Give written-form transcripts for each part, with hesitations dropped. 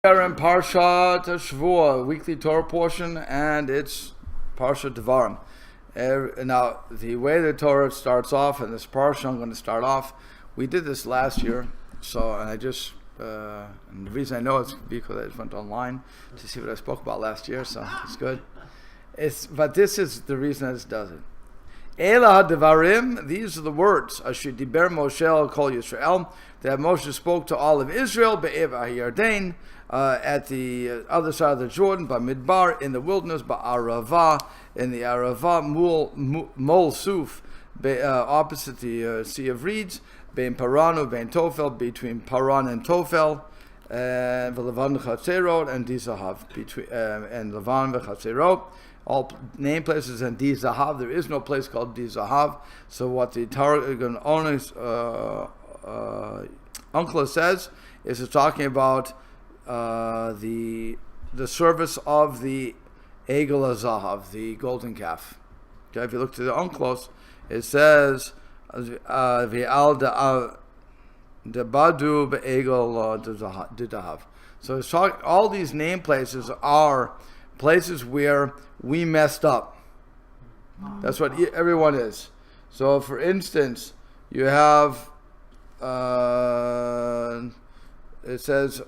In Parshat Shavua, weekly Torah portion, and it's Parshat Devarim. Now, the way the Torah starts off, and this Parsha I'm going to start off, we did this last year, and the reason I know it's because I just went online to see what I spoke about last year, so it's good. But this is the reason that it does it. Ela Devarim, these are the words, Asher Diber Moshe al Kol Yisrael, that Moshe spoke to all of Israel, Be'eva HaYarden, at the other side of the Jordan, Midbar, in the wilderness, Arava, in the Arava, Mol Suf, opposite the Sea of Reeds, Bein Paranu, Bein Tofel, between Paran and Tofel, and Levan Chatzerot and Dizahav, and Levan Chatzerot, all name places, and Dizahav. There is no place called Dizahav. So what the Targum owner's uncle says is it's talking about the service of the Egel Zahav, the golden calf. Okay, if you look to the Unclos, it says V'al Debadu Be'egel Didahav. So it's talking. All these name places are places where we messed up. That's what everyone is. So, for instance, you have. It says.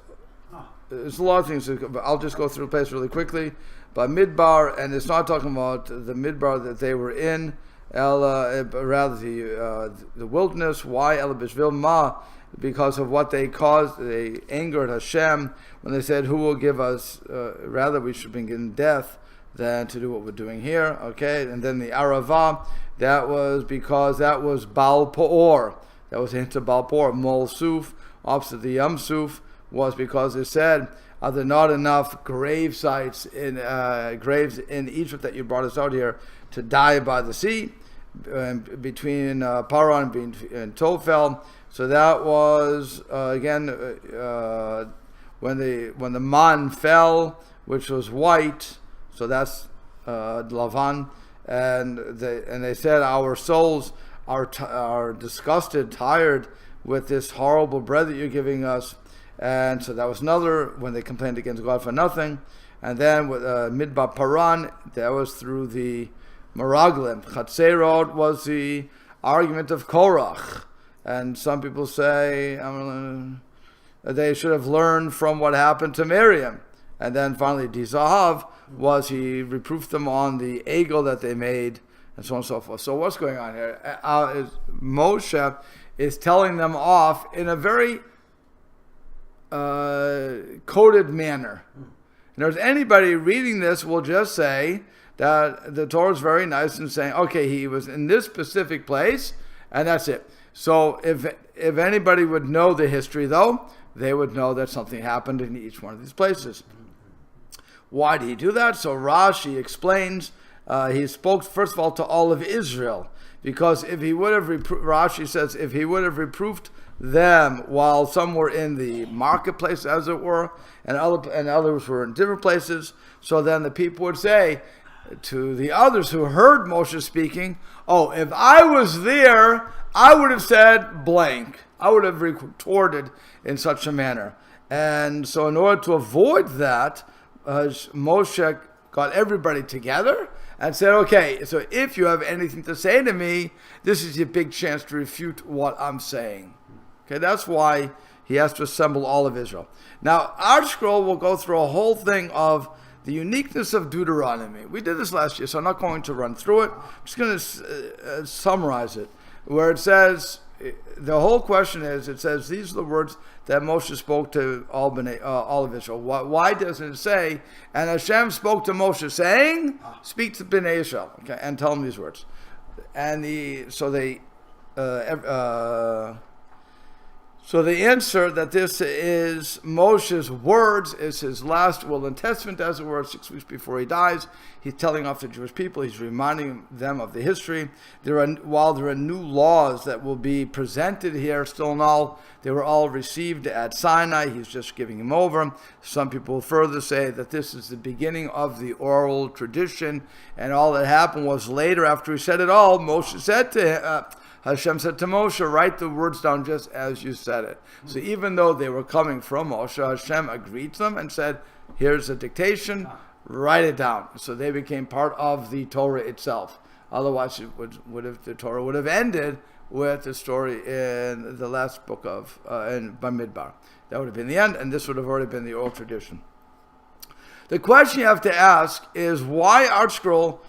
There's a lot of things. I'll just go through the place really quickly. But Midbar, and it's not talking about the Midbar that they were in, rather the wilderness. Why Ela Bishvil Ma? Because of what they caused. They angered Hashem when they said, "Who will give us? Rather, we should bring in death than to do what we're doing here." Okay, and then the Arava, that was because that was Baal Peor. That was into Baal Peor. Mol Suf, opposite the Yam Suf, was because it said, "Are there not enough grave sites in graves in Egypt that you brought us out here to die by the sea?" Between Paran and Tofel. So that was when the man fell, which was white. So that's Lavan, and they said, "Our souls are disgusted, tired with this horrible bread that you're giving us." And so that was another when they complained against God for nothing. And then with Midbar Paran, that was through the Meraglim. Chatzerot was the argument of Korach. And some people say they should have learned from what happened to Miriam. And then finally, Dizahav was he reproofed them on the egel that they made, and so on and so forth. So what's going on here? Moshe is telling them off in a very coded manner. And if anybody reading this will just say that the Torah is very nice and saying, okay, he was in this specific place, and that's it. So if anybody would know the history, though, they would know that something happened in each one of these places. Why did he do that? So Rashi explains, he spoke, first of all, to all of Israel, because if he would have, Rashi says, if he would have reproved them while some were in the marketplace, as it were, and others were in different places, so then the people would say to the others who heard Moshe speaking, "Oh, if I was there, I would have said blank. I would have retorted in such a manner." And so in order to avoid that, Moshe got everybody together and said, "Okay, so if you have anything to say to me, this is your big chance to refute what I'm saying." Okay, that's why he has to assemble all of Israel. Now, our scroll will go through a whole thing of the uniqueness of Deuteronomy. We did this last year, so I'm not going to run through it. I'm just going to summarize it, where it says, the whole question is, it says, these are the words that Moshe spoke to all of Israel. Why doesn't it say, and Hashem spoke to Moshe saying, speak to Bnei Israel, okay, and tell them these words. And So the answer that this is Moshe's words, is his last will and testament, as it were, 6 weeks before he dies. He's telling off the Jewish people. He's reminding them of the history. While there are new laws that will be presented here, still null, they were all received at Sinai. He's just giving them over. Some people further say that this is the beginning of the oral tradition, and all that happened was later, after he said it all, Moshe said to Hashem said to Moshe, write the words down just as you said it. So even though they were coming from Moshe, Hashem agreed to them and said, here's a dictation, write it down. So they became part of the Torah itself. Otherwise, the Torah would have ended with the story in the last book of in Bamidbar. That would have been the end, and this would have already been the oral tradition. The question you have to ask is why ArtScroll.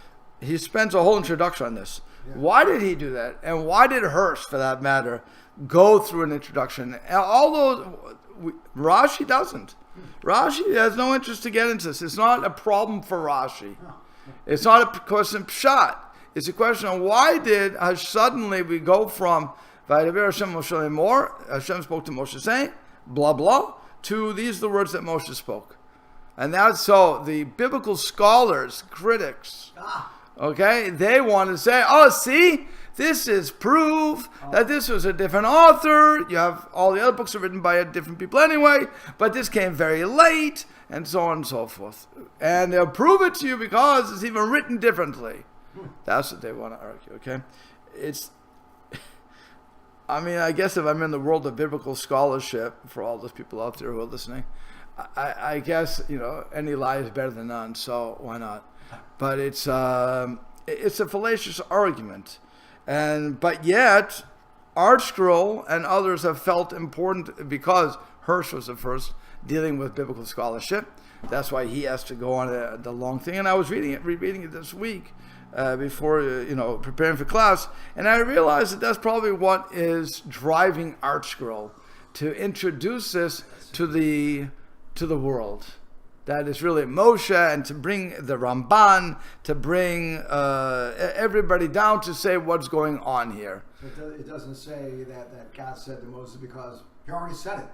He spends a whole introduction on this. Yeah. Why did he do that? And why did Hirsch, for that matter, go through an introduction? Although Rashi doesn't. Rashi has no interest to get into this. It's not a problem for Rashi. It's not a question of pshat. It's a question of why did suddenly we go from Vayidaber Hashem Moshe more, Hashem spoke to Moshe saying, blah, blah, to these are the words that Moshe spoke. And that's so the biblical scholars, critics, okay, they want to say, oh, see, this is proof that this was a different author. You have all the other books are written by different people anyway, but this came very late, and so on and so forth. And they'll prove it to you because it's even written differently. That's what they want to argue, okay? I guess if I'm in the world of biblical scholarship, for all those people out there who are listening, I guess, any lie is better than none, so why not? But it's a fallacious argument. But yet, ArtScroll and others have felt important because Hirsch was the first dealing with biblical scholarship. That's why he has to go on the long thing. And I was rereading it this week before, preparing for class. And I realized that's probably what is driving ArtScroll to introduce this to the world. That is really Moshe, and to bring the Ramban, to bring everybody down to say what's going on here. It doesn't say that God said to Moses because he already said it.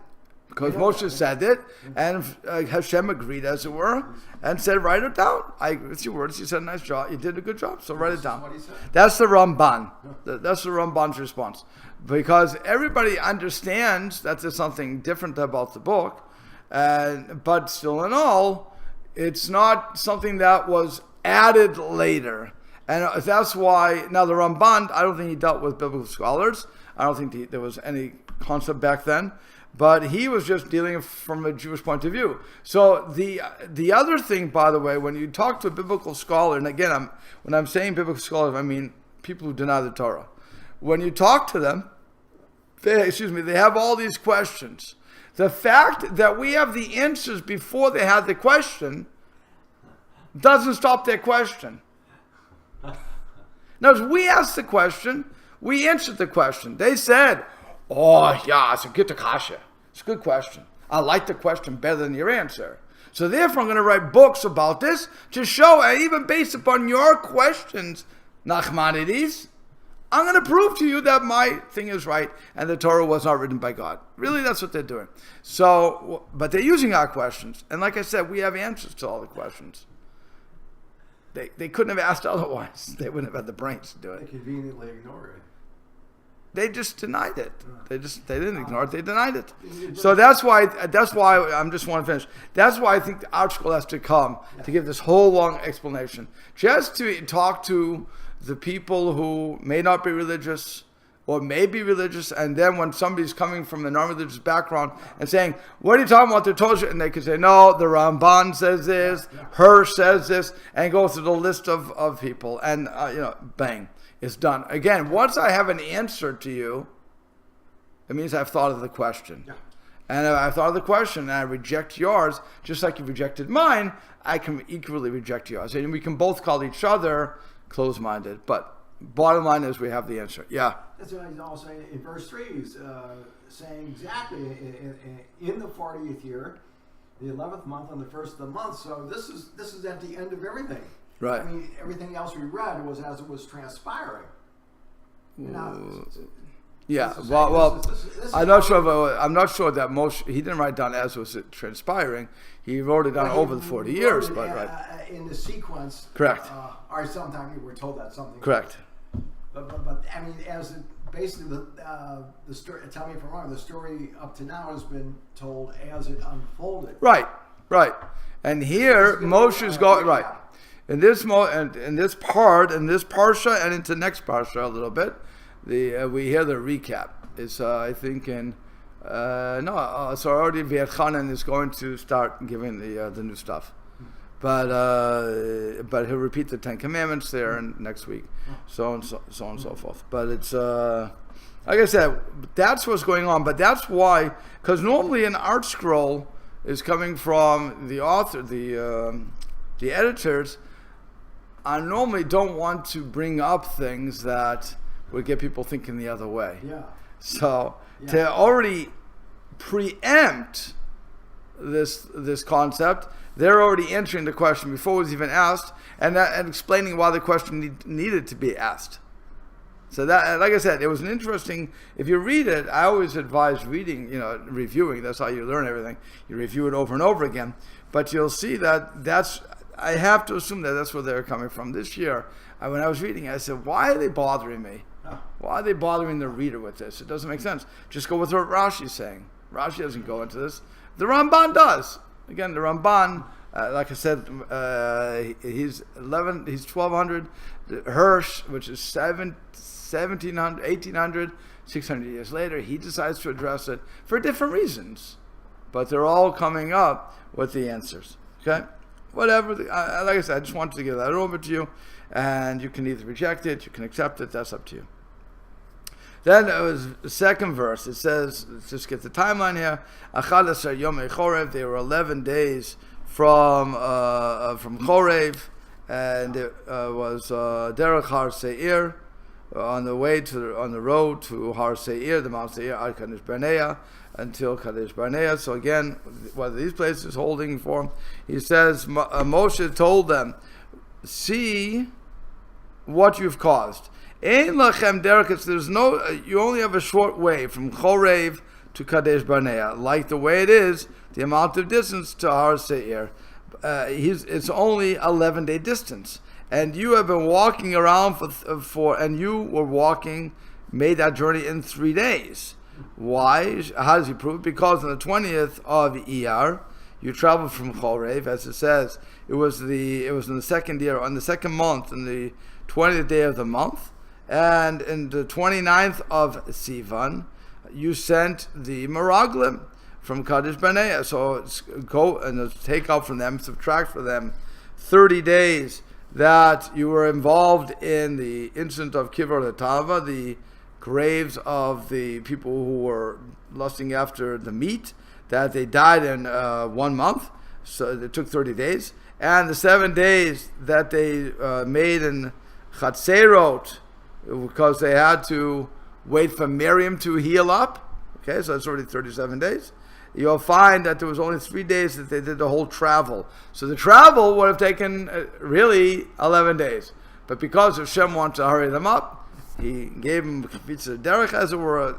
Because Moshe said it, and Hashem agreed, as it were, and said, write it down. I agree with your words. You said a nice job. You did a good job, so write it down. That's the Ramban. That's the Ramban's response. Because everybody understands that there's something different about the book, but still in all, it's not something that was added later. And that's why, now the Ramban, I don't think he dealt with biblical scholars. I don't think there was any concept back then. But he was just dealing from a Jewish point of view. So the other thing, by the way, when you talk to a biblical scholar, and again, when I'm saying biblical scholars, I mean people who deny the Torah. When you talk to them, they have all these questions. The fact that we have the answers before they had the question doesn't stop their question. Now, as we asked the question, we answered the question. They said, oh, yeah, it's a good kasha. It's a good question. I like the question better than your answer. So therefore, I'm going to write books about this to show, and even based upon your questions, Nachmanides, I'm going to prove to you that my thing is right and the Torah was not written by God. Really, that's what they're doing. So, but they're using our questions. And like I said, we have answers to all the questions. They couldn't have asked otherwise. They wouldn't have had the brains to do it. They conveniently ignored it. They just denied it. They didn't ignore it. They denied it. So that's why I'm just want to finish. That's why I think the ArtScroll has to come to give this whole long explanation, just to talk to the people who may not be religious or may be religious, and then when somebody's coming from a non-religious background and saying, "What are you talking about the Torah?" and they can say, "No, the Ramban says this, Hirsch says this," and go through the list of people, and bang. It's done. Again, once I have an answer to you, it means I've thought of the question. Yeah. And if I've thought of the question and I reject yours, just like you rejected mine, I can equally reject yours. And we can both call each other closed-minded. But bottom line is we have the answer. Yeah. That's what he's also saying in verse 3. He's saying exactly in the 40th year, the 11th month, on the first of the month. So this is at the end of everything. Right. I mean, everything else we read was as it was transpiring. Yeah. Well. I'm not sure that Moshe, he didn't write down as was it transpiring. He wrote it down over the 40 years, but right. In the sequence. Correct. Or sometimes we were told that something. Correct. But I mean, as basically the story. Tell me if I'm wrong. The story up to now has been told as it unfolded. Right. And here Moshe's going right. In this parsha, and into next parsha a little bit, we hear the recap. It's I think in so already V'etchanan is going to start giving the new stuff, but he'll repeat the 10 Commandments there next week, so on and so forth. But it's like I said, that's what's going on. But that's why, because normally an art scroll is coming from the author, the editors. I normally don't want to bring up things that would get people thinking the other way. Yeah. So to already preempt this concept, they're already answering the question before it was even asked, and explaining why the question needed to be asked. So that, like I said, it was an interesting. If you read it, I always advise reading, reviewing. That's how you learn everything. You review it over and over again, but you'll see that's. I have to assume that's where they're coming from. This year, when I was reading, I said, "Why are they bothering me? Why are they bothering the reader with this? It doesn't make sense. Just go with what Rashi's saying. Rashi doesn't go into this. The Ramban does. Again, the Ramban, like I said, he's 1200. Hirsch, which is 1700, 1800, 600 years later, he decides to address it for different reasons. But they're all coming up with the answers. Okay? Whatever. Like I said, I just wanted to give that over to you. And you can either reject it, you can accept it, that's up to you. Then it was the second verse. It says, let's just get the timeline here. Achad Asar Yomei Chorev. They were 11 days from Chorev, and it was Derech Har Seir, on the road to Har Seir, the Mount Seir, Ad Kadesh Barnea, until Kadesh Barnea. So again, what are these places holding for? He says, Moshe told them, see what you've caused. Ein lachem derech, there's no, you only have a short way from Chorev to Kadesh Barnea, like the way it is, the amount of distance to Har Seir. It's only 11-day distance, and you have been walking around and you were made that journey in 3 days. Why? How does he prove it? Because on the 20th of Iyar, you traveled from Chorev, as it says. It was in the second year, on the second month, in the 20th day of the month. And in the 29th of Sivan, you sent the Meraglim from Kadesh Barnea. So go and take out from them, subtract from them 30 days that you were involved in the incident of Kivar Tava, the graves of the people who were lusting after the meat, that they died in 1 month. So it took 30 days. And the 7 days that they made in Chatzerot, because they had to wait for Miriam to heal up. Okay, so that's already 37 days. You'll find that there was only 3 days that they did the whole travel. So the travel would have taken really 11 days. But because Hashem wanted to hurry them up, he gave them pizza derech, as it were,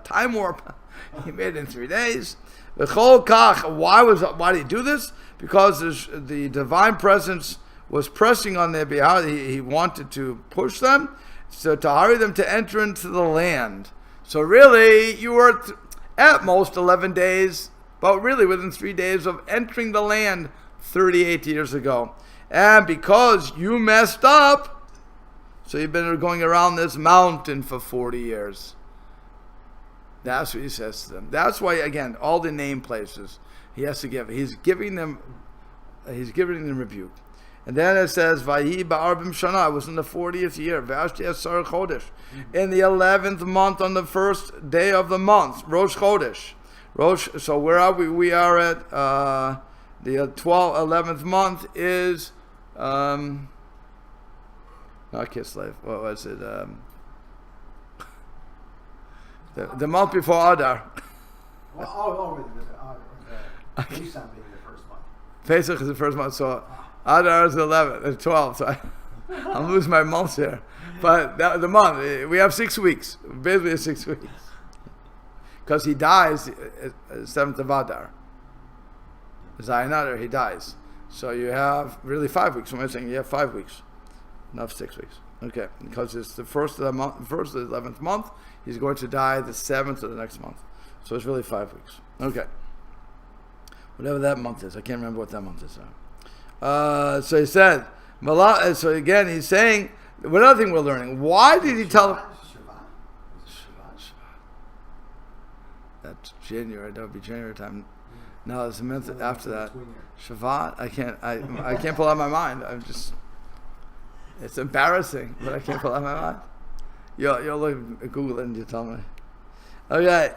time warp. He made it in 3 days. Why did he do this? Because the divine presence was pressing on their behalf. He wanted to push them, so to hurry them to enter into the land. So really, you were at most 11 days, but really within 3 days of entering the land 38 years ago. And because you messed up, so you've been going around this mountain for 40 years. That's what he says to them. That's why, again, all the name places he has to give. He's giving them rebuke. And then it says, Vayi ba'arbim shana, it was in the 40th year, Vashti asar chodesh, in the 11th month, on the first day of the month, Rosh Chodesh. So where are we? We are at the 11th month is, not Kislev, what was it? The month before Adar. Pesach being the first month. Pesach is the first month, so Adar is the 11th, the 12th. So I'm losing my months here. But the month, we have 6 weeks. Basically 6 weeks. Because he dies 7th of Adar. Zayin Adar, he dies. So you have really 5 weeks. So I'm saying you have 5 weeks. Not 6 weeks. Okay. Because it's the first of the month, first of the 11th month. He's going to die the 7th of the next month. So it's really 5 weeks. Okay. Whatever that month is. I can't remember what that month is. So he said, so again, he's saying, another thing we're learning. Why did he tell them? January. That would be January time. No, it's a month after that. Between there. Shavat. I can't pull out my mind. It's embarrassing, but I can't pull out my mind. You'll look, Google it and you tell me. Okay.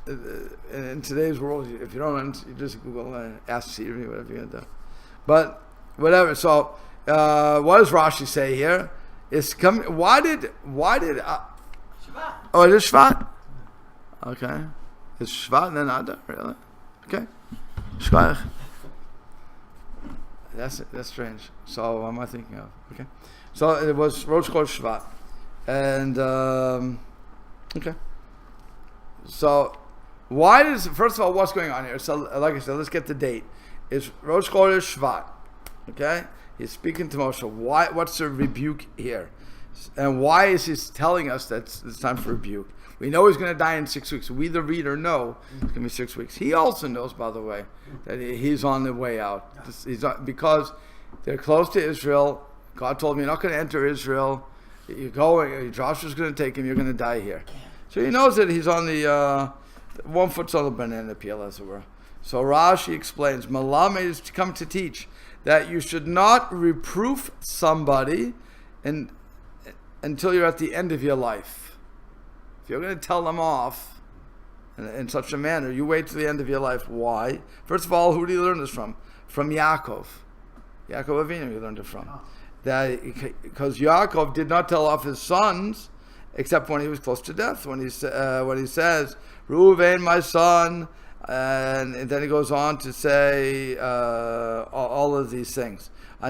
In today's world, if you don't, you just Google Ask Siri, whatever you're gonna do. But whatever. So, what does Rashi say here? It's coming. Why did? Shabbat. Oh, it is Shvat. Okay, it's Shvat and then Adar. Really? Okay. Shkoyach. That's strange. So what am I thinking of? Okay. So it was Rosh Chodesh Shvat, and okay. So why does, first of all, what's going on here? So like I said, let's get the date. It's Rosh Chodesh Shvat. Okay. He's speaking to Moshe. Why? What's the rebuke here? And why is he telling us that it's time for rebuke? We know he's going to die in 6 weeks. We, the reader, know it's going to be 6 weeks. He also knows, by the way, that he's on the way out. Because they're close to Israel. God told him, you're not going to enter Israel. You're going, Joshua's going to take him. You're going to die here. So he knows that he's on the, one foot's on the banana peel, as it were. So Rashi explains, Malamed is to come to teach that you should not reproof somebody until you're at the end of your life. If you're going to tell them off in such a manner, you wait till the end of your life. Why? First of all, who did you learn this from? From Yaakov. Yaakov Avinu you learned it from. Because Yaakov did not tell off his sons except when he was close to death. When he says, Reuven, my son, and then he goes on to say all of these things. So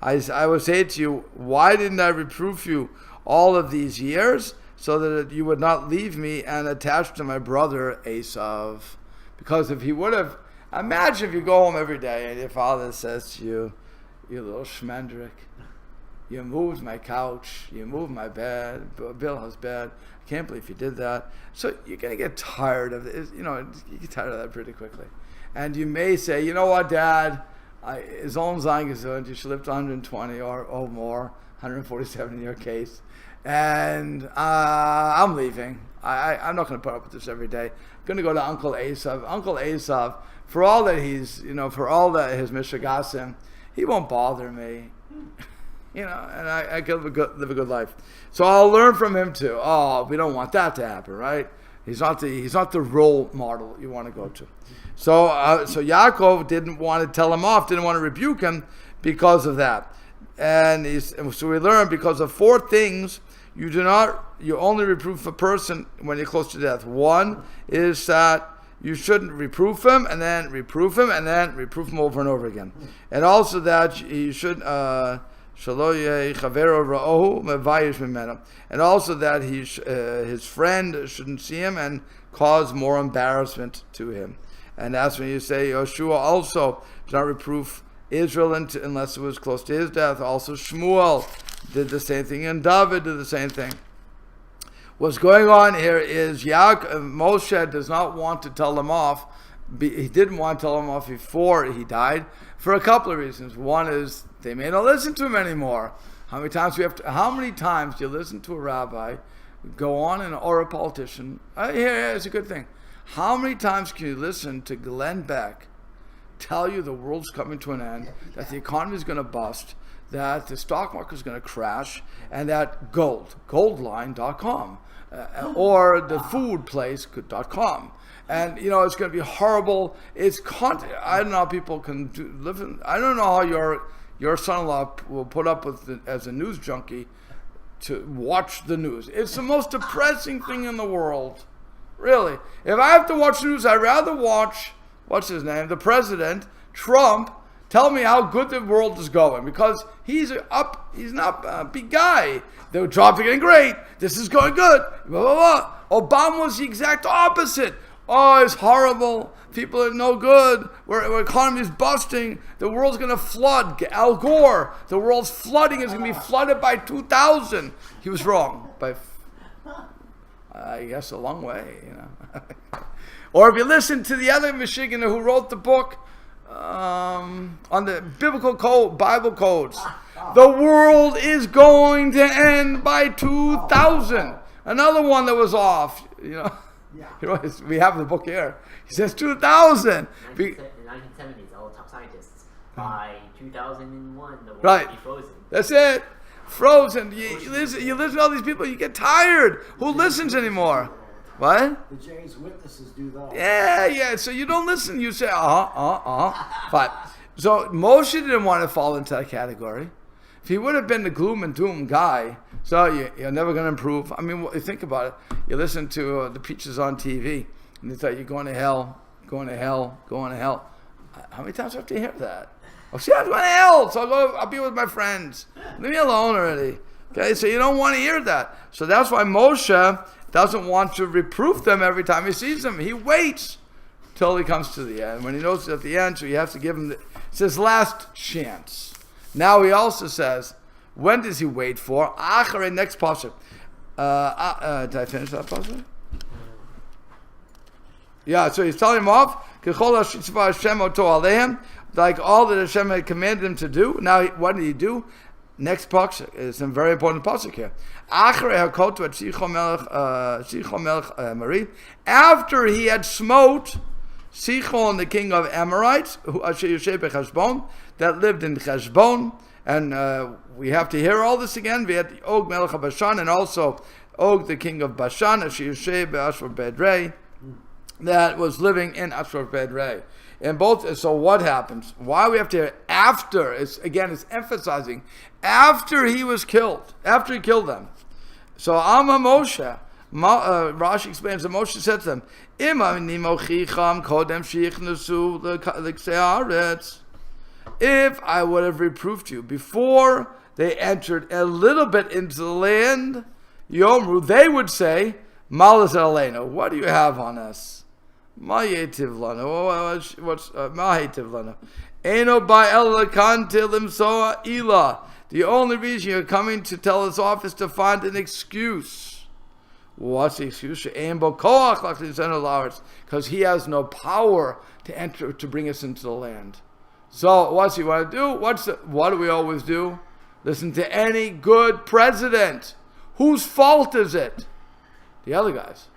I will say to you, why didn't I reprove you all of these years, so that you would not leave me and attach to my brother Esav? Because if he would have, imagine if you go home every day and your father says to you, you little schmendrick, you moved my couch, you moved my bed, Bill's bed, I can't believe you did that. So you're going to get tired of it. You get tired of that pretty quickly. And you may say, you know what, Dad, his own Zion gesund, you should live to 120 or more, 147 in your case. And I'm leaving. I'm not going to put up with this every day. I'm going to go to Uncle Esav. Uncle Esav, for all that for all that his Mishagasim, he won't bother me. And I can live a good life. So I'll learn from him too. Oh, we don't want that to happen, right? He's not the role model you want to go to. So Yaakov didn't want to tell him off, didn't want to rebuke him because of that. And so we learn, because of 4 things, you only reproof a person when you're close to death. One is that you shouldn't reproof him, and then reproof him, and then reproof him over and over again. And also that you should, and also that his friend shouldn't see him and cause more embarrassment to him. And that's when you say Yoshua also does not reproof Israel unless it was close to his death. Also Shmuel did the same thing, and David did the same thing. What's going on here is Moshe does not want to tell them off. He didn't want to tell them off before he died for a couple of reasons. One is they may not listen to him anymore. How many times do you listen to a rabbi go on or a politician? Here is a good thing. How many times can you listen to Glenn Beck tell you the world's coming to an end, that the economy is going to bust, that the stock market is going to crash, and that goldline.com or the foodplace.com, and it's going to be horrible. I don't know how people can live in. I don't know how your son-in-law will put up with as a news junkie to watch the news. It's the most depressing thing in the world, really. If I have to watch news, I'd rather watch, what's his name, the president, Trump, tell me how good the world is going, because he's not a big guy. The jobs are getting great. This is going good. Blah, blah, blah. Obama was the exact opposite. Oh, it's horrible. People are no good. Our economy is busting. The world's going to flood. Al Gore, the world's flooding. Is going to be flooded by 2000. He was wrong by, I guess, a long way. Or if you listen to the other Michiganer who wrote the book on the Bible codes, the world is going to end by 2000. Another one that was off. Yeah. We have the book here. He says 2000. In the 1970s, all top scientists. By 2001, the world Right. will be frozen. That's it. Frozen. You listen to all these people, you get tired. Who listens anymore? What? The Jehovah's Witnesses do that. Yeah. So you don't listen. You say, Fine. So Moshe didn't want to fall into that category. If he would have been the gloom and doom guy, so you're never going to improve. I mean, think about it. You listen to the preachers on TV, and they tell you, you're going to hell, going to hell, going to hell. How many times do I have to hear that? Oh, see, I'm going to hell, so I'll be with my friends. Leave me alone already. Okay, so you don't want to hear that. So that's why Moshe doesn't want to reproof them every time he sees them. He waits till he comes to the end. When he knows it's at the end, so you have to give him it's his last chance. Now he also says, when does he wait for? Acharei, next pasuk. Did I finish that pasuk? Yeah, so he's telling him off. Like all that Hashem had commanded him to do. Now, what did he do? Next pasuk is a very important pasuk here. After he had smote Sichon, the king of Amorites, that lived in Cheshbon, and we have to hear all this again. We had Og Melech Bashan, and also Og, the king of Bashan, that was living in Ashur Bedrei. And both. So what happens? Why we have to hear after? It's emphasizing after he was killed. After he killed them. So Amma Moshe. Rashi explains that Moshe said to them, if I would have reproved you before they entered a little bit into the land, Yomru, they would say, Malas Aleinu, what do you have on us? Mayetiv lana. What's Mahetiv lana? Eno ba el lakantil imsoa ila. The only reason you're coming to tell us off is to find an excuse. What's the excuse? Because he has no power to enter, to bring us into the land. So what's he want to do? What do we always do? Listen to any good president. Whose fault is it? The other guys.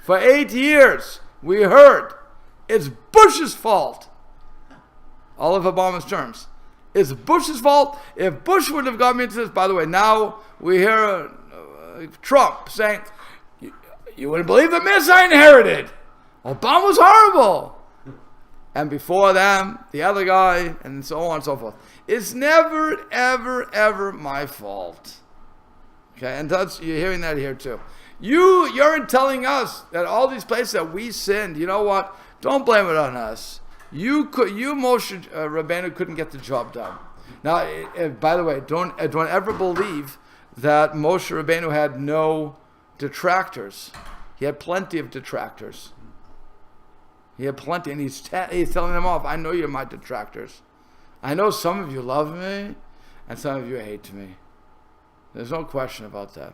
For 8 years, we heard it's Bush's fault. All of Obama's terms. It's Bush's fault. If Bush would have got me into this, by the way, now we hear Trump saying, you wouldn't believe the mess I inherited. Obama was horrible. And before them, the other guy, and so on and so forth. It's never, ever, ever my fault. Okay, and you're hearing that here too. You're telling us that all these places that we sinned, you know what? Don't blame it on us. You Moshe Rabbeinu couldn't get the job done. Now, by the way, don't ever believe that Moshe Rabbeinu had no detractors. He had plenty of detractors. He had plenty, and he's telling them off. I know you're my detractors. I know some of you love me, and some of you hate me. There's no question about that.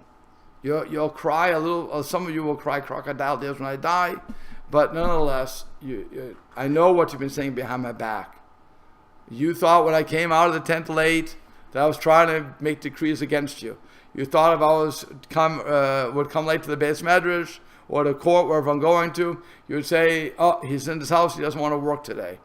You'll cry a little. Some of you will cry crocodile tears when I die, but nonetheless, I know what you've been saying behind my back. You thought when I came out of the tent late that I was trying to make decrees against you. You thought if I would come late to the Beis Medrash or the court wherever I'm going to, you would say, "Oh, he's in his house. He doesn't want to work today."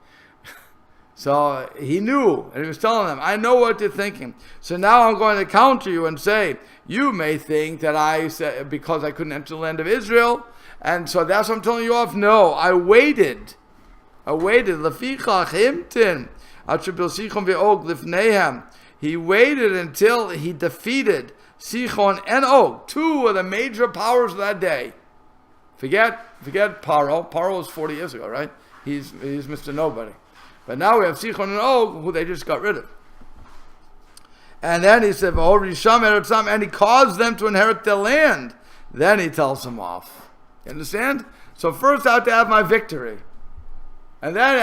So he knew, and he was telling them, I know what you're thinking. So now I'm going to counter you and say, you may think that I said, because I couldn't enter the land of Israel, and so that's what I'm telling you off. No, I waited. Lefichach himtin, atribil Sichon ve'og lifnehem. He waited until he defeated Sichon and Og, two of the major powers of that day. Forget Paro. Paro was 40 years ago, right? He's Mr. Nobody. But now we have Sichon and Og, who they just got rid of. And then he said, and he caused them to inherit their land. Then he tells them off. You understand? So first I have to have my victory. And then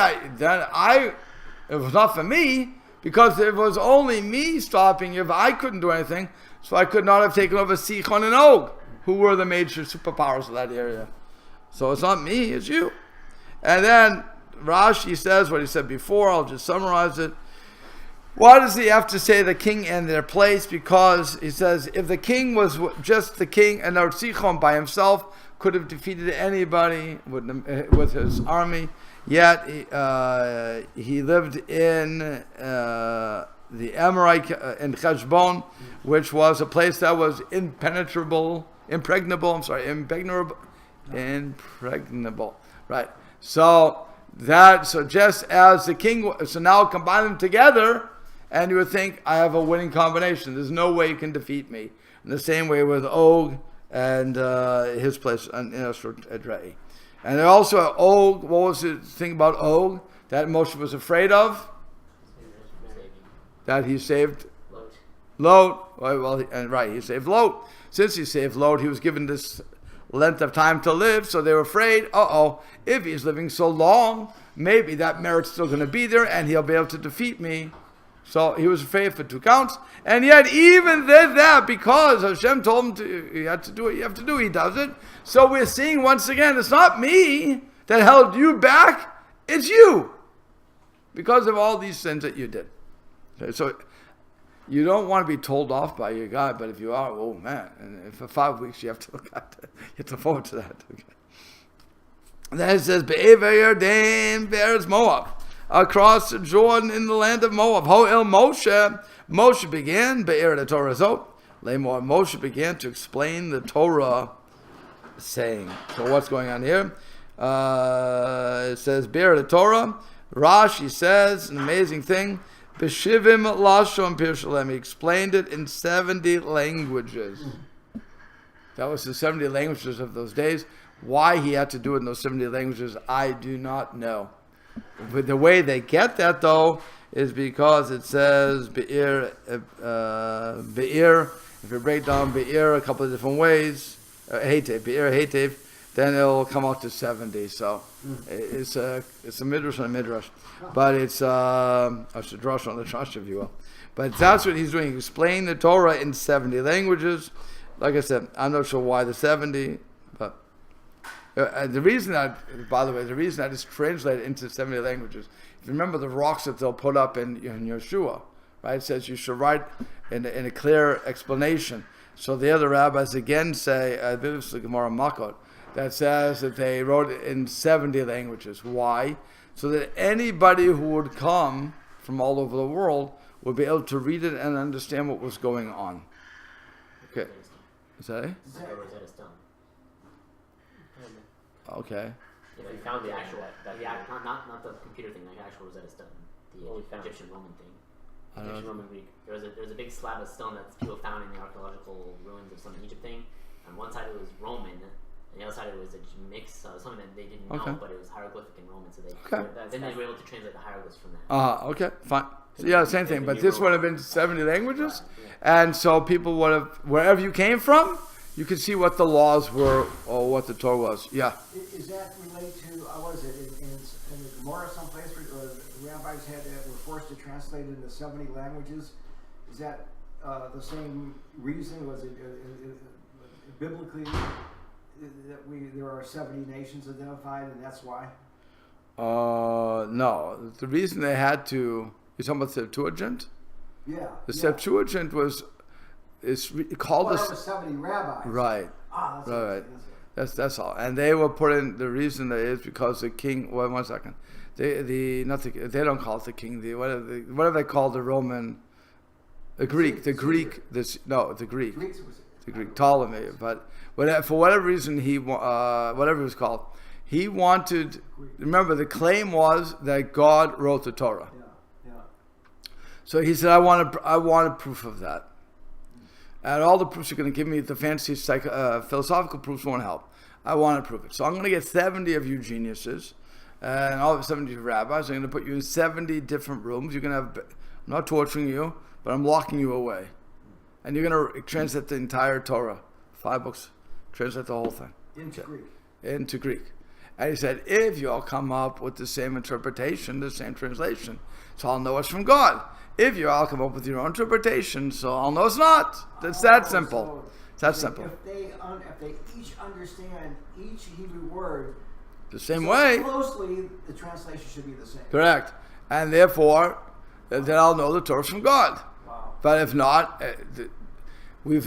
it was not for me, because it was only me stopping you if I couldn't do anything. So I could not have taken over Sichon and Og, who were the major superpowers of that area. So it's not me, it's you. And then Rashi says what he said before. I'll just summarize it. Why does he have to say the king in their place? Because he says if the king was just the king and Sichon by himself could have defeated anybody with his army, yet he lived in the Amorite in Heshbon, which was a place that was impregnable. Right. So just as the king, so now combine them together, and you would think I have a winning combination. There's no way you can defeat me. In the same way with Og and his place in Edrei. And also Og, what was the thing about Og that Moshe was afraid of? That he saved Lot. He saved Lot. Since he saved Lot, he was given this length of time to live, so they were afraid, if he's living so long, maybe that merit's still going to be there, and he'll be able to defeat me. So he was afraid for 2 counts, and yet even did that because Hashem told him you have to do what you have to do. He does it. So we're seeing once again, it's not me that held you back, it's you, because of all these sins that you did. Okay, so you don't want to be told off by your God, but if you are, oh man, and for 5 weeks you have to look at that. You have to forward to that. Okay. And then it says, Be'ever Yarden bears Moab, across Jordan in the land of Moab. Ho'il Moshe, Moshe began, Be'er the Torah Zot, Lemor, Moshe began to explain the Torah saying. So what's going on here? It says, Be'er the Torah, Rashi says, an amazing thing, B'shivim lashon pirshalem. He explained it in 70 languages. That was the 70 languages of those days. Why he had to do it in those 70 languages, I do not know. But the way they get that, though, is because it says Be'ir, if you break down Be'ir a couple of different ways, Hetev, Be'ir, Hetev, then it'll come out to 70. So it's a midrash on a midrash, but it's a drash on the drash, if you will. But that's what he's doing. He's explaining the Torah in 70 languages. Like I said, I'm not sure why the 70, but the reason that it's translated into 70 languages. If you remember the rocks that they'll put up in Yeshua, right? It says you should write in a clear explanation. So the other rabbis again say, this is the Gemara Makot, that says that they wrote it in 70 languages. Why? So that anybody who would come from all over the world would be able to read it and understand what was going on. Okay. Is that it? Okay. If you found the actual, not the computer thing, like actual Rosetta Stone, the Egyptian Roman thing, Egyptian Roman Greek. There was a big slab of stone that people found in the archaeological ruins of some Egypt thing. On one side it was Roman, and the other side it was a mix of something that they didn't know, but it was hieroglyphic in Roman. So then they were able to translate the hieroglyphs from that. Okay, fine. So yeah, same thing. But this would have been 70 languages, and so people would have, wherever you came from, you could see what the laws were or what the Torah was. Yeah. Is that related to, what is it, in the Gemara someplace where the rabbis were forced to translate it into 70 languages? Is that the same reason? Was it biblically that there are 70 nations identified, and that's why? No. The reason they had to, you're talking about the Septuagint? Yeah. The Septuagint was, it's called there were 70 rabbis. Right. That's right. That's all. And they were put in, the reason that is because the king, well, 1 second. They don't call it the king, whatever they call the Roman, the Greek, the Greek, Ptolemy, but for whatever reason whatever it was called, he wanted, remember the claim was that God wrote the Torah. Yeah. So he said, I want a proof of that. And all the proofs you're going to give me, the fancy philosophical proofs won't help. I want to prove it. So I'm going to get 70 of you geniuses, and all 70 rabbis. I'm going to put you in 70 different rooms. You're going to have, I'm not torturing you, but I'm locking you away. And you're going to translate the entire Torah, 5 books, translate the whole thing. Into Greek. And he said, if you all come up with the same interpretation, the same translation, so I'll know it's from God. If you all come up with your own interpretation, so I'll know it's not. It's that simple. It's that simple. If they each understand each Hebrew word the same way, closely, the translation should be the same. Correct. And therefore, then I'll know the Torah from God. Wow. But if not, we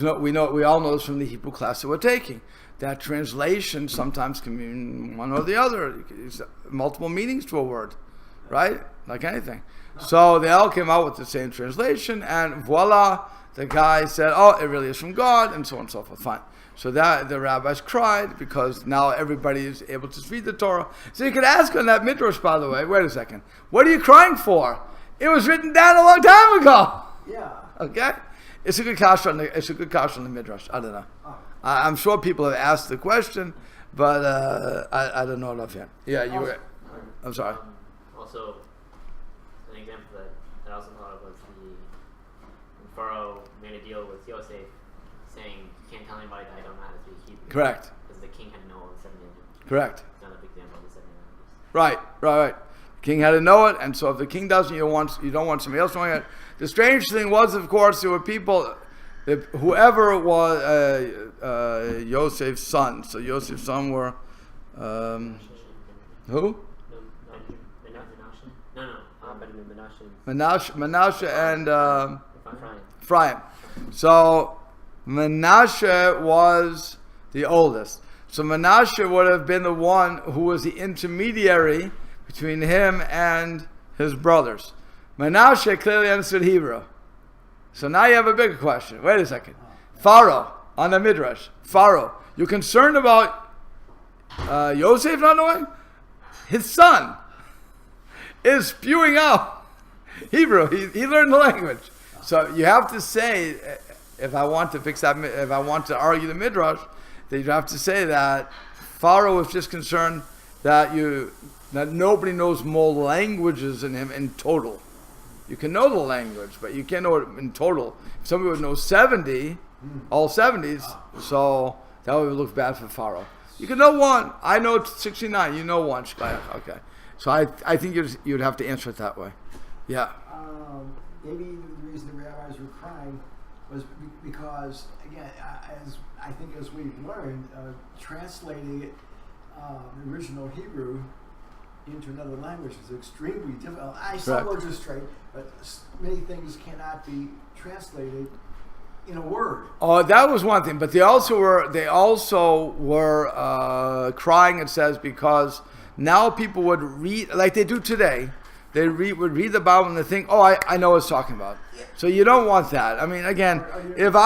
all know this from the Hebrew class that we're taking. That translation sometimes can mean one or the other. It's multiple meanings to a word, right? Like anything. So they all came out with the same translation, and voila, the guy said, "Oh, it really is from God," and so on and so forth. Fine. So that the rabbis cried because now everybody is able to read the Torah. So you could ask on that midrash, by the way. Wait a second. What are you crying for? It was written down a long time ago. Yeah. Okay. It's a good kasha on the midrash. I don't know. I'm sure people have asked the question, but I don't know enough yet. Yeah, you were. I'm sorry. Also, an example that I also thought of was when Pharaoh made a deal with Yosef, saying, "You can't tell anybody that I don't know how to speak Hebrew." Correct. Because the king had to know all the 7 languages. Correct. Another big example of the 7 languages. Right. The king had to know it, and so if the king doesn't, you don't want somebody else knowing it. The strange thing was, of course, there were people, whoever was Yosef's son. So Yosef's son were who? Manasseh and Ephraim. So Manasseh was the oldest. So Manasseh would have been the one who was the intermediary between him and his brothers. Manasseh clearly understood Hebrew. So now you have a bigger question. Wait a second. Pharaoh, on the Midrash. Pharaoh, you're concerned about Yosef not knowing? His son is spewing out Hebrew. He learned the language. So you have to say, if I want to fix that, if I want to argue the Midrash, then you have to say that Pharaoh was just concerned that nobody knows more languages than him in total. You can know the language, but you can't know it in total. If somebody would know 70, all 70s, so that would look bad for Pharaoh. You can know one. I know 69. You know one. Okay. So I think you'd have to answer it that way. Yeah. Maybe the reason the rabbis were crying was because, again, as we've learned, translating it, the original Hebrew into another language is extremely difficult. Some words are straight, but many things cannot be translated in a word. Oh, that was one thing, but they also were crying. It says because now people would read like they do today. They would read the Bible and they think, "Oh, I know what it's talking about." So you don't want that. I mean, again, there's a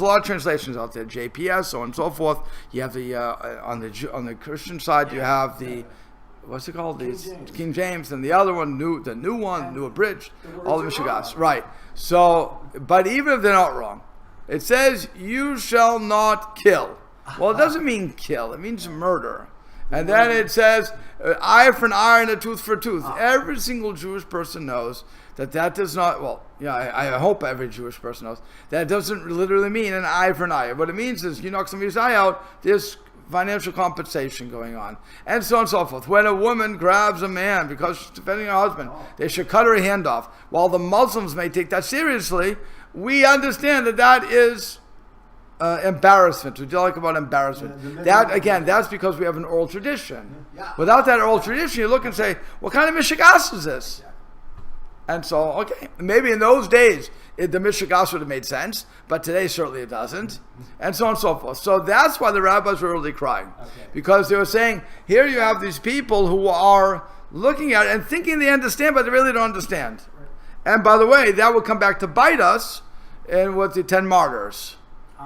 lot of translations out there, JPS, so on and so forth. You have the on the Christian side, you have the what's it called? King James, and the other one, the new abridged, all the Mishigas, right? So, but even if they're not wrong, it says, "You shall not kill." Well, it doesn't mean kill; it means murder. And then it says, eye for an eye and a tooth for a tooth. Every single Jewish person knows that does not, I hope every Jewish person knows, that doesn't literally mean an eye for an eye. What it means is you knock somebody's eye out, there's financial compensation going on. And so on and so forth. When a woman grabs a man because she's defending her husband, they should cut her hand off. While the Muslims may take that seriously, we understand that is embarrassment. We talk about embarrassment. That's because we have an oral tradition. Without that oral tradition, you look and say, what kind of Mishigas is this? And so, okay, maybe in those days, the Mishigas would have made sense, but today certainly it doesn't, and so on and so forth. So that's why the rabbis were really crying, because they were saying, here you have these people who are looking at it and thinking they understand, but they really don't understand. And by the way, that would come back to bite us in with the 10 martyrs.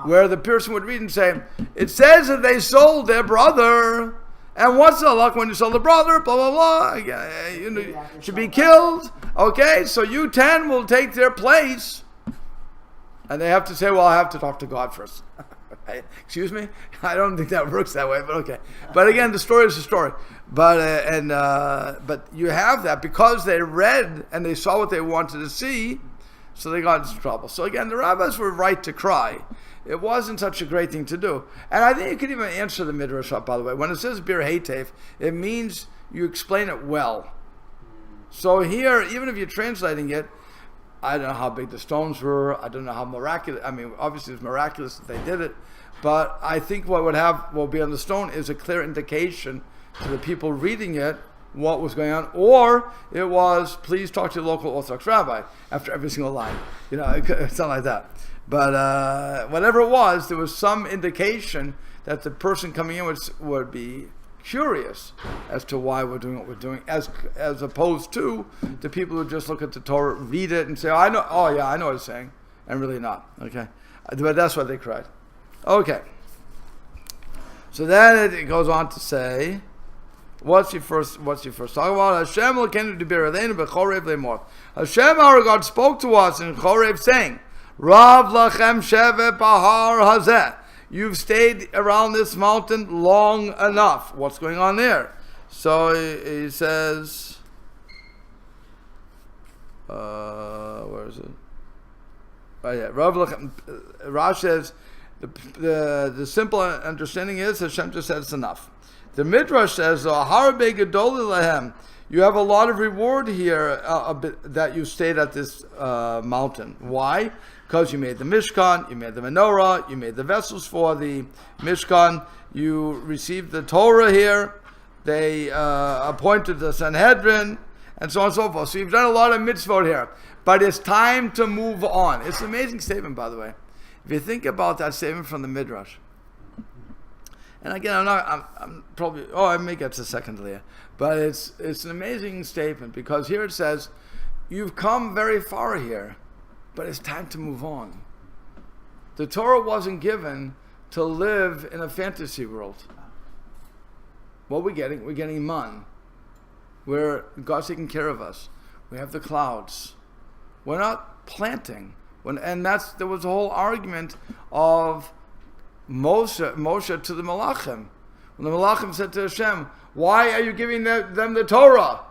Where the person would read and say, it says that they sold their brother, and what's the luck when you sell the brother, blah, blah, blah, should be killed. Okay, so you 10 will take their place. And they have to say, well, I have to talk to God first. Excuse me? I don't think that works that way, but okay. But again, the story is the story. But you have that because they read and they saw what they wanted to see, so they got into trouble. So again, the rabbis were right to cry. It wasn't such a great thing to do. And I think you could even answer the Midrash up, by the way. When it says Bir Heitev, it means you explain it well. So here, even if you're translating it, I don't know how big the stones were. I don't know how miraculous. I mean, obviously it's miraculous that they did it. But I think what will be on the stone is a clear indication to the people reading it what was going on, or it was, please talk to the local Orthodox rabbi after every single line. It's not like that. But whatever it was, there was some indication that the person coming in would be curious as to why we're doing what we're doing, as opposed to the people who just look at the Torah, read it, and say, I know what it's saying, and really not. Okay, but that's why they cried. Okay. So then it goes on to say, what's he first talking about? Hashem Elokeinu diber aleinu b'chorev lemor. Hashem our God spoke to us in Chorev saying, Rav lachem shevet bahar hazeh. You've stayed around this mountain long enough. What's going on there? So he says, where is it? Oh yeah, Rav lachem. Rash says, the simple understanding is Hashem just said it's enough. The Midrash says, you have a lot of reward here that you stayed at this mountain. Why? Because you made the Mishkan, you made the menorah, you made the vessels for the Mishkan, you received the Torah here, they appointed the Sanhedrin, and so on and so forth. So you've done a lot of mitzvot here. But it's time to move on. It's an amazing statement, by the way. If you think about that statement from the Midrash, and again, I'm probably, I may get to second layer, but it's an amazing statement because here it says, you've come very far here, but it's time to move on. The Torah wasn't given to live in a fantasy world. What we're getting? We're getting man, where God's taking care of us. We have the clouds. We're not planting. There was a whole argument of Moshe to the Malachim. When the Malachim said to Hashem, why are you giving them the Torah?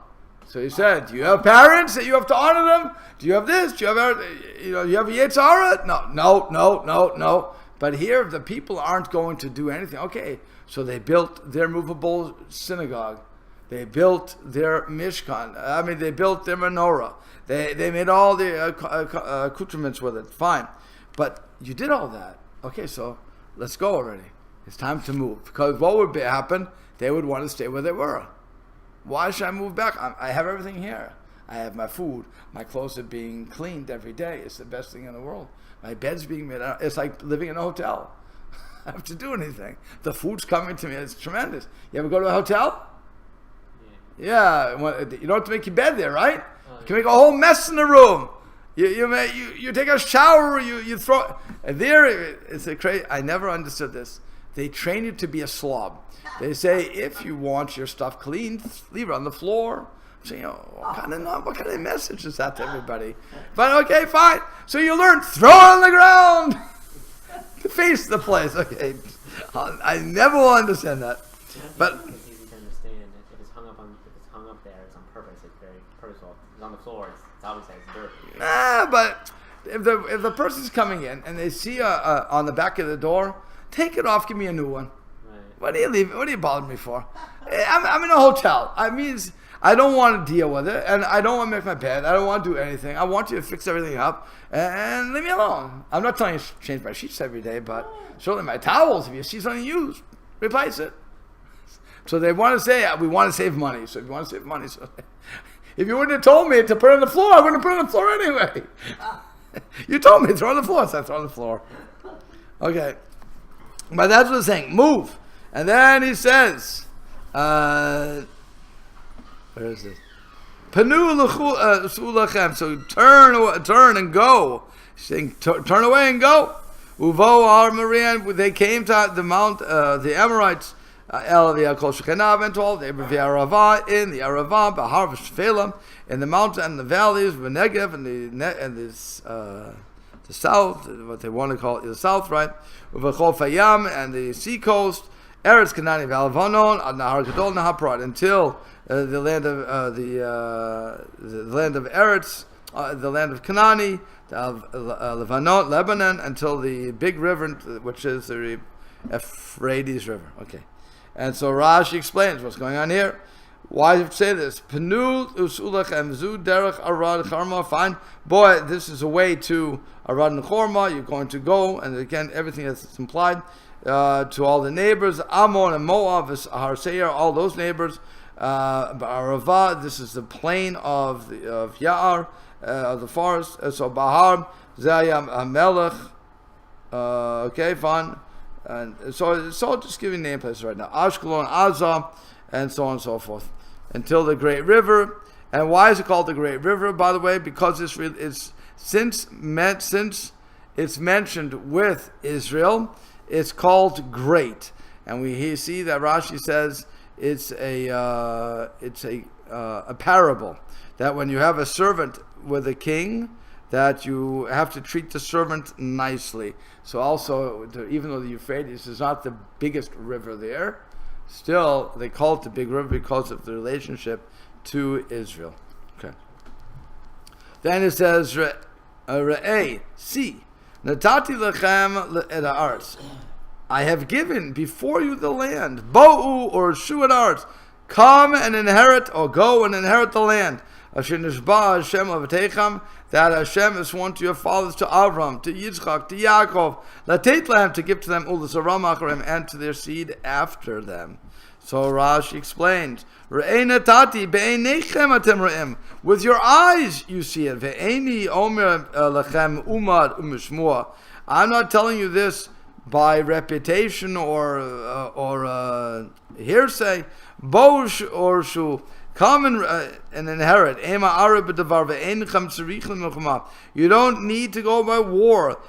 So he said, do you have parents that you have to honor them? Do you have this? Do you have you have a Yetzirah? No. But here the people aren't going to do anything. Okay, so they built their movable synagogue. They built their Mishkan. They built their menorah. They made all the accoutrements with it. Fine. But you did all that. Okay, so let's go already. It's time to move. Because what would happen? They would want to stay where they were. Why should I move back? I have everything here. I have my food. My clothes are being cleaned every day. It's the best thing in the world. My bed's being made out. It's like living in a hotel. I don't have to do anything. The food's coming to me. It's tremendous. You ever go to a hotel? Yeah. You don't have to make your bed there, right? You can make a whole mess in the room. You take a shower. You throw. And there, it's a crazy. I never understood this. They train you to be a slob. They say if you want your stuff clean, leave it on the floor. So what kind of message is that to everybody? But okay, fine. So you learn, throw it on the ground to face the place. Okay, I never will understand that. But it's easy to understand. If it's hung up there, it's on purpose. It's very purposeful. If it's on the floor, it's obviously dirty. But if the person's coming in and they see on the back of the door, take it off. Give me a new one. Right. What do you leave? What do you bother me for? I'm in a hotel. I don't want to deal with it, and I don't want to make my bed. I don't want to do anything. I want you to fix everything up and leave me alone. I'm not telling you to change my sheets every day, but certainly my towels. If you see something used, replace it. So they want to say we want to save money. So if you want to save money, if you wouldn't have told me to put it on the floor, I wouldn't have put it on the floor anyway. You told me to throw it on the floor, so I throw it on the floor. Okay, but that's what it's saying. Move, and then he says. Where is this? So turn and go. He's saying, turn away and go. Uvo Har Marian. They came to the Mount, the Amorites. El V'Yakol Shechanav and told they were in the Arava, Bahar V'Shphelim, in the mountain and the valleys, V'Negev and the south, what they want to call it, the south, right? V'Chol Fayam and the sea coast. Eretz Kanani Valvanon Ad Nahar Gadol Nahaprat until the land of the land of Eretz, the land of Kanani, Lebanon, until the big river, which is the Euphrates River. Okay, and so Rashi explains what's going on here. Why does it say this? Penu usulach emzu derech arad charma. Fine, boy, this is a way to arad and chorma. You're going to go, and again, everything that's implied. to all the neighbors, Ammon and Moab, Har Seir, all those neighbors. Arava, this is the plain of Ya'ar, of the forest. So Bahar, Zayam Hamelech. Okay, fine. And so it's all just giving name places right now. Ashkelon, Azah, and so on and so forth. Until the Great River. And why is it called the Great River, by the way? Because since it's mentioned with Israel, it's called great. And we see that Rashi says it's a parable. That when you have a servant with a king, that you have to treat the servant nicely. So also, even though the Euphrates is not the biggest river there, still they call it the big river because of the relationship to Israel. Okay. Then it says, Re'eh, see, Natati lechem et ha'aretz. I have given before you the land. Bo'u or shuat arts. Come and inherit, or go and inherit the land. Asher nishba Hashem levatechem, that Hashem has sworn to your fathers, to Avram, to Yitzchak, to Yaakov, latet lahem, to give to them u'lesaram acharim, and to their seed after them. So Rashi explains, Re'eh natati be'einechem atem re'im. With your eyes you see it. Ve'eni omer lechem umad umishmua. I'm not telling you this by reputation or hearsay. Bosh or shu. Come and inherit. You don't need to go by war.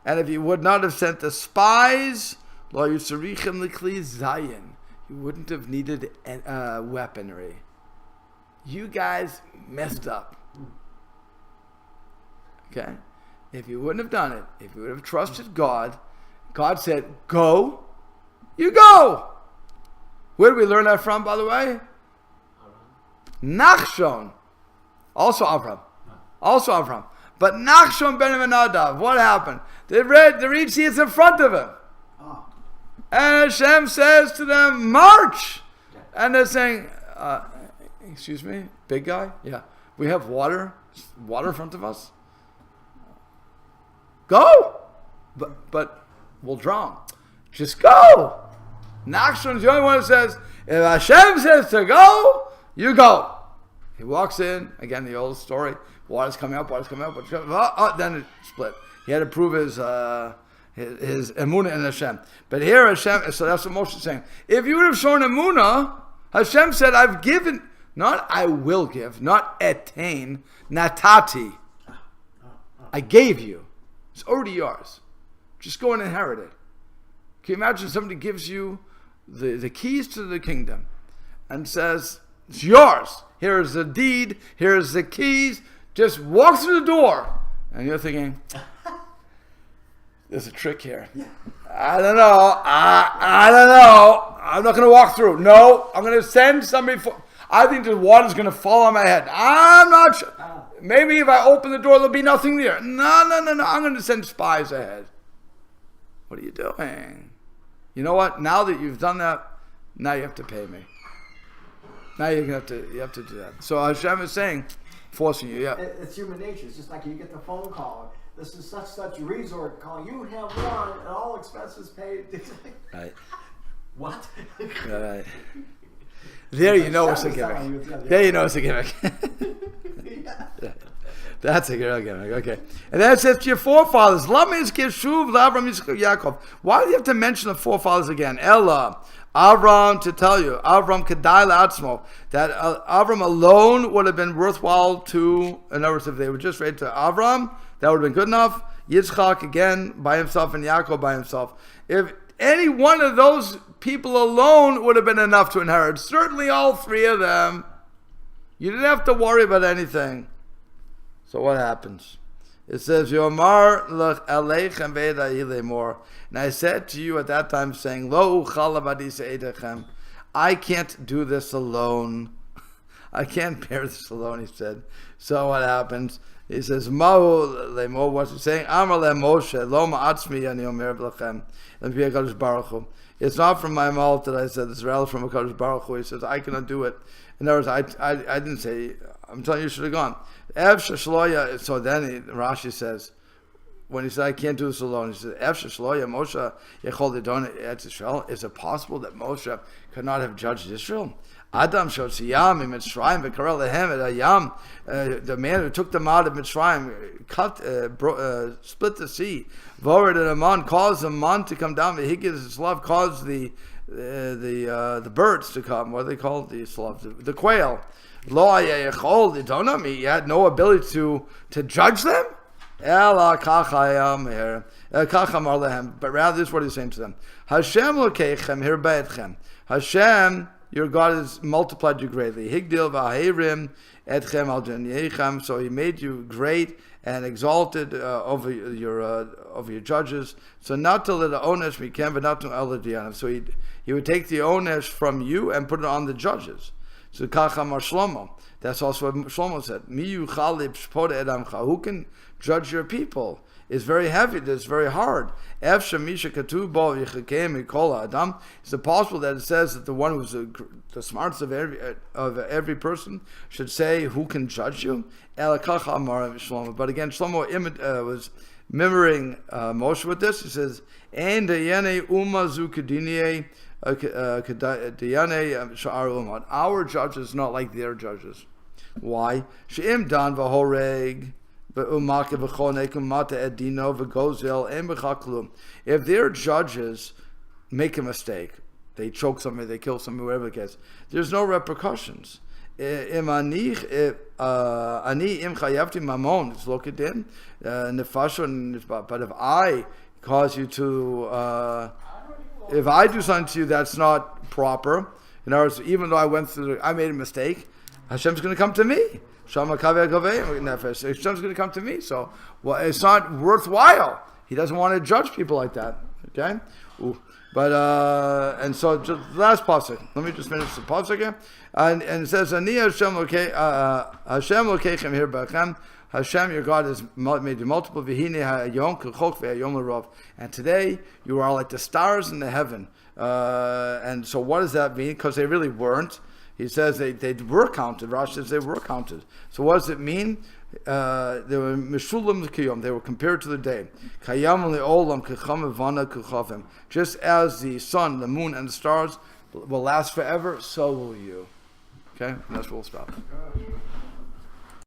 And if you would not have sent the spies, you wouldn't have needed weaponry. You guys messed up. Okay? If you wouldn't have done it, if you would have trusted God, God said, go, you go. Where do we learn that from, by the way? Nachshon. Also Avram. But Nachshon ben Aminadav, what happened? They read seats in front of him. And Hashem says to them, march. And they're saying, excuse me, big guy? Yeah. We have water in front of us. Go. But we'll drown. Just go. Nachshon is the only one who says, if Hashem says to go, you go. He walks in, again, the old story, water's coming up, then it split. He had to prove his emunah in Hashem. But here Hashem, so that's what Moshe is saying. If you would have shown emunah, Hashem said, I've given, not I will give, not etain, natati. I gave you. It's already yours. Just go and inherit it. Can you imagine somebody gives you the keys to the kingdom and says, it's yours. Here's the deed. Here's the keys. Just walk through the door. And you're thinking, there's a trick here. I don't know. I don't know. I'm not going to walk through. No, I'm going to send somebody. I think the water's going to fall on my head. I'm not sure. Maybe if I open the door, there'll be nothing there. No. I'm going to send spies ahead. What are you doing? You know what? Now that you've done that, now you have to pay me. Now you have to do that. So Hashem is saying, forcing you. Yeah. It's human nature. It's just like you get the phone call. This is such resort call. You have won, and all expenses paid. Right. What? Right. There you know it's a gimmick. There you know it's a gimmick. Yeah. That's a real gimmick. Okay. And then it says to your forefathers, Why do you have to mention the forefathers again? Ella, Avram, to tell you, Avram Kedai La'atzmo, that Avram alone would have been worthwhile to, in other words, if they were just read to Avram, that would have been good enough. Yitzchak again by himself and Yaakov by himself. If any one of those people alone would have been enough to inherit, certainly all three of them, you didn't have to worry about anything. So what happens? It says, Yomar aleichem ve'eda'ilei. And I said to you at that time, saying, Lo uchal avadis eidechem. I can't do this alone. I can't bear this alone, he said. So what happens? He says, Mahu lemo, what's he saying? Amar le Moshe, Lo ma'atzmi ani omer b'lechem. And be HaKadosh Baruch Hu. It's not from my mouth that I said this, rather from HaKadosh Baruch Hu. He says, I cannot do it. In other words, I didn't say, I'm telling you, you should have gone. So then Rashi says, when he said, I can't do this alone, he said, Moshe, is it possible that Moshe could not have judged Israel? Adam Shotziyam in Mitzrayim, V'karel lehem et hayam, the man who took them out of Mitzrayim, split the sea, Vored and Aman, caused the man to come down, V'higid his love, caused the birds to come. What are they called? The slavs, the quail. Lo hayechol lidonam. He had no ability to judge them. Ela kachayam here, kachamar lehem. But rather, this is what he's saying to them: Hashem lokeichem hirbeetchem. Hashem, your God, has multiplied you greatly. Higdil v'ahirim etchem al janyechem. So He made you great and exalted over your judges. So not to let the onesh mikem, but not to eladianim. So he would take the onesh from you and put it on the judges. So kachamar Shlomo. That's also what Shlomo said. Mi yuchal lishpot edamcha. Who can judge your people? It's very heavy. It's very hard. Is it possible that it says that the one who's the smartest of every person should say, who can judge you? But again, Shlomo was mirroring Moshe with this. He says, our judges not like their judges. Why? If their judges make a mistake, they choke somebody, they kill somebody, whatever the case, there's no repercussions. But if I cause you to, if I do something to you that's not proper, in other words, even though I made a mistake, Hashem's going to come to me. Hashem's going to come to me. So, it's not worthwhile. He doesn't want to judge people like that. Okay? Ooh. But, and so, just last pasuk. Let me just finish the pasuk here. And it says, Ani Hashem lokeichem here b'achem. Hashem, your God, has made you multiple. And today, you are like the stars in the heaven. And so what does that mean? Because they really weren't. He says they were counted. Rashi says they were counted. So what does it mean? They were mishulam kiyom. They were compared to the day. Just as the sun, the moon, and the stars will last forever, so will you. Okay, and that's where we'll stop.